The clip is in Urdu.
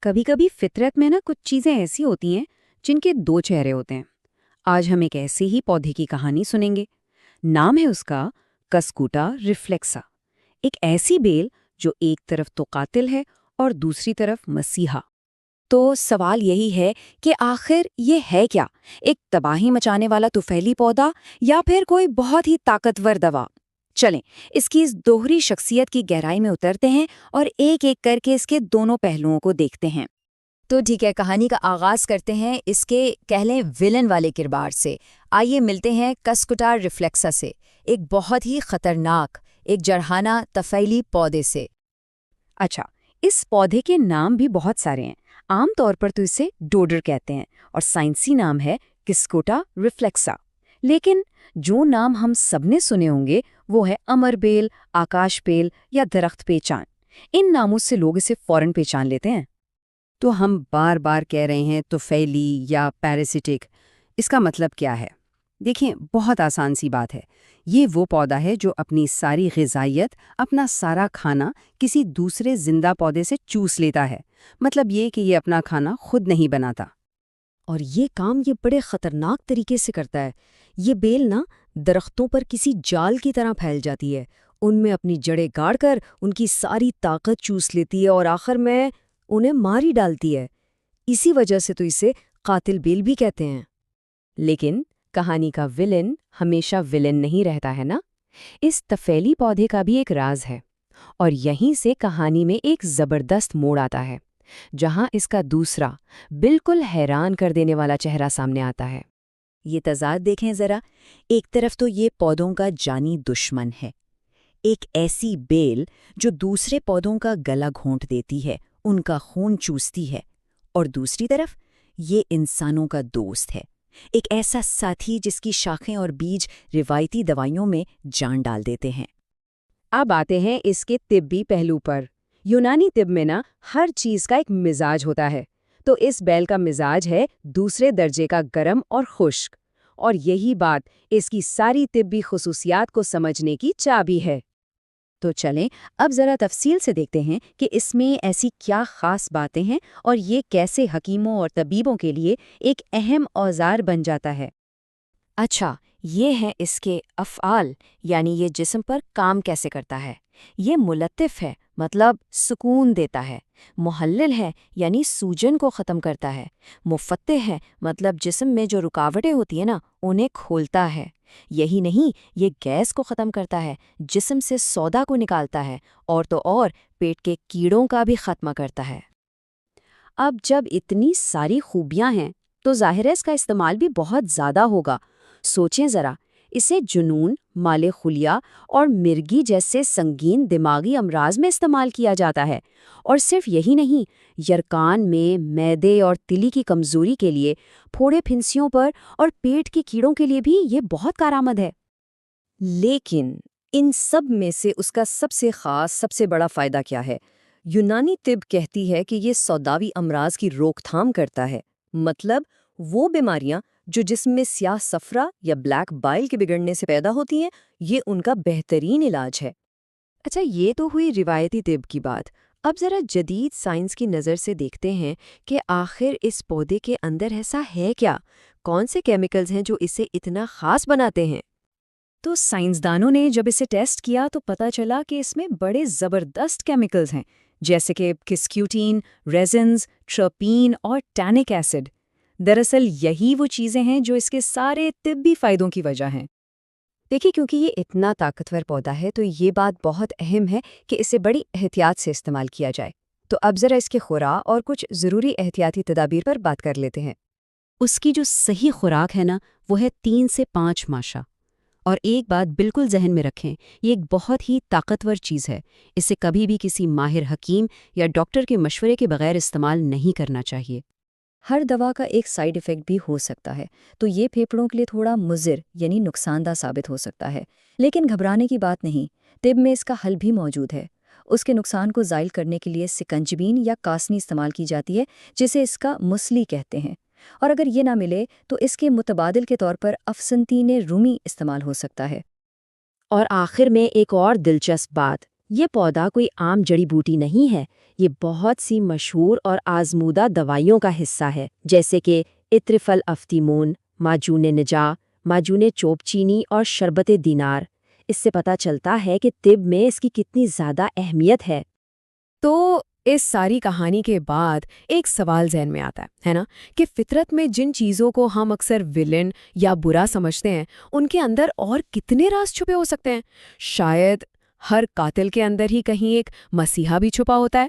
کبھی کبھی فطرت میں کچھ چیزیں ایسی ہوتی ہیں جن کے دو چہرے ہوتے ہیں۔ آج ہم ایک ایسے ہی پودے کی کہانی سنیں گے۔ نام ہے اس کا کسکوٹا ریفلیکسا، ایک ایسی بیل جو ایک طرف تو قاتل ہے اور دوسری طرف مسیحا۔ تو سوال یہی ہے کہ آخر یہ ہے کیا؟ ایک تباہی مچانے والا طفیلی پودا یا پھر کوئی بہت ہی طاقتور دوا؟ چلیں اس کی اس دوہری شخصیت کی گہرائی میں اترتے ہیں اور ایک ایک کر کے اس کے دونوں پہلوؤں کو دیکھتے ہیں۔ تو ٹھیک ہے، کہانی کا آغاز کرتے ہیں اس کے کہہ لیں ویلن والے کردار سے۔ آئیے ملتے ہیں کسکوٹا ریفلیکسا سے، ایک بہت ہی خطرناک، ایک جرحانہ طفیلی پودے سے۔ اچھا، اس پودے کے نام بھی بہت سارے ہیں۔ عام طور پر تو اسے ڈوڈر کہتے ہیں اور سائنسی نام ہے کسکوٹا ریفلیکسا۔ لیکن جو نام ہم سب نے سنے ہوں گے وہ ہے امر بیل، آکاش بیل یا درخت پیچان۔ ان ناموں سے لوگ اسے فوراً پہچان لیتے ہیں۔ تو ہم بار بار کہہ رہے ہیں طفیلی یا پیراسٹک، اس کا مطلب کیا ہے؟ دیکھیں، بہت آسان سی بات ہے۔ یہ وہ پودا ہے جو اپنی ساری غذائیت، اپنا سارا کھانا کسی دوسرے زندہ پودے سے چوس لیتا ہے۔ مطلب یہ کہ یہ اپنا کھانا خود نہیں بناتا۔ اور یہ کام یہ بڑے خطرناک طریقے سے کرتا ہے۔ یہ بیل درختوں پر کسی جال کی طرح پھیل جاتی ہے، ان میں اپنی جڑیں گاڑ کر ان کی ساری طاقت چوس لیتی ہے اور آخر میں انہیں مار ہی ڈالتی ہے۔ اسی وجہ سے تو اسے قاتل بیل بھی کہتے ہیں۔ لیکن کہانی کا ویلن ہمیشہ ویلن نہیں رہتا ہے نا؟ اس طفیلی پودے کا بھی ایک راز ہے، اور یہیں سے کہانی میں ایک زبردست موڑ آتا ہے، جہاں اس کا دوسرا بالکل حیران کر دینے والا چہرہ سامنے آتا ہے۔ یہ تضاد دیکھیں ذرا۔ ایک طرف تو یہ پودوں کا جانی دشمن ہے، ایک ایسی بیل جو دوسرے پودوں کا گلا گھونٹ دیتی ہے، ان کا خون چوستی ہے، اور دوسری طرف یہ انسانوں کا دوست ہے، ایک ایسا ساتھی جس کی شاخیں اور بیج روایتی دوائیوں میں جان ڈال دیتے ہیں۔ اب آتے ہیں اس کے طبی پہلو پر۔ یونانی طب میں ہر چیز کا ایک مزاج ہوتا ہے، تو اس بیل کا مزاج ہے دوسرے درجے کا گرم اور خشک، اور یہی بات اس کی ساری طبی خصوصیات کو سمجھنے کی چابی ہے۔ تو چلیں اب ذرا تفصیل سے دیکھتے ہیں کہ اس میں ایسی کیا خاص باتیں ہیں اور یہ کیسے حکیموں اور طبیبوں کے لیے ایک اہم اوزار بن جاتا ہے۔ اچھا، یہ ہیں اس کے افعال، یعنی یہ جسم پر کام کیسے کرتا ہے۔ یہ ملطف ہے، مطلب سکون دیتا ہے۔ محلل ہے، یعنی سوجن کو ختم کرتا ہے۔ مفتح ہے، مطلب جسم میں جو رکاوٹیں ہوتی ہیں انہیں کھولتا ہے۔ یہی نہیں، یہ گیس کو ختم کرتا ہے، جسم سے سودا کو نکالتا ہے، اور تو اور پیٹ کے کیڑوں کا بھی خاتمہ کرتا ہے۔ اب جب اتنی ساری خوبیاں ہیں تو ظاہر ہے اس کا استعمال بھی بہت زیادہ ہوگا۔ سوچیں ذرا، اسے جنون، مال خلیہ اور مرگی جیسے سنگین دماغی امراض میں استعمال کیا جاتا ہے، اور صرف یہی نہیں، یرقان میں معدے اور تلی کی کمزوری کے لیے، پھوڑے پھنسیوں پر اور پیٹ کے کیڑوں کے لیے بھی یہ بہت کارآمد ہے۔ لیکن ان سب میں سے اس کا سب سے خاص، سب سے بڑا فائدہ کیا ہے؟ یونانی طب کہتی ہے کہ یہ سوداوی امراض کی روک تھام کرتا ہے، مطلب وہ بیماریاں جو جسم میں سیاہ صفرا یا بلیک بائل کے بگڑنے سے پیدا ہوتی ہیں، یہ ان کا بہترین علاج ہے۔ اچھا، یہ تو ہوئی روایتی طب کی بات۔ اب ذرا جدید سائنس کی نظر سے دیکھتے ہیں کہ آخر اس پودے کے اندر ایسا ہے کیا؟ کون سے کیمیکلز ہیں جو اسے اتنا خاص بناتے ہیں؟ تو سائنسدانوں نے جب اسے ٹیسٹ کیا تو پتہ چلا کہ اس میں بڑے زبردست کیمیکلز ہیں، جیسے کہ کسکیوٹین، ریزنز، ٹرپین اور ٹینک ایسڈ۔ دراصل یہی وہ چیزیں ہیں جو اس کے سارے طبی فائدوں کی وجہ ہیں۔ دیکھیے، کیونکہ یہ اتنا طاقتور پودا ہے تو یہ بات بہت اہم ہے کہ اسے بڑی احتیاط سے استعمال کیا جائے۔ تو اب ذرا اس کے خوراک اور کچھ ضروری احتیاطی تدابیر پر بات کر لیتے ہیں۔ اس کی جو صحیح خوراک ہے وہ ہے 3 سے 5 ماشا۔ اور ایک بات بالکل ذہن میں رکھیں، یہ ایک بہت ہی طاقتور چیز ہے، اسے کبھی بھی کسی ماہر حکیم یا ڈاکٹر کے مشورے کے بغیر استعمال نہیں کرنا چاہیے۔ ہر دوا کا ایک سائیڈ ایفیکٹ بھی ہو سکتا ہے، تو یہ پھیپھڑوں کے لیے تھوڑا مضر یعنی نقصان دہ ثابت ہو سکتا ہے، لیکن گھبرانے کی بات نہیں۔ طب میں اس کا حل بھی موجود ہے۔ اس کے نقصان کو زائل کرنے کے لیے سکنجبین یا کاسنی استعمال کی جاتی ہے، جسے اس کا مسلی کہتے ہیں، اور اگر یہ نہ ملے تو اس کے متبادل کے طور پر افسنتین رومی استعمال ہو سکتا ہے۔ اور آخر میں ایک اور دلچسپ بات، یہ پودا کوئی عام جڑی بوٹی نہیں ہے، یہ بہت سی مشہور اور آزمودہ دوائیوں کا حصہ ہے، جیسے کہ عطر الافتیمون، معجون نجا، معجون چوب چینی اور شربت دینار۔ اس سے پتہ چلتا ہے کہ طب میں اس کی کتنی زیادہ اہمیت ہے۔ تو اس ساری کہانی کے بعد ایک سوال ذہن میں آتا ہے نا، کہ فطرت میں جن چیزوں کو ہم اکثر ویلن یا برا سمجھتے ہیں، ان کے اندر اور کتنے راز چھپے ہو سکتے ہیں؟ شاید ہر قاتل کے اندر ہی کہیں ایک مسیحا بھی چھپا ہوتا ہے۔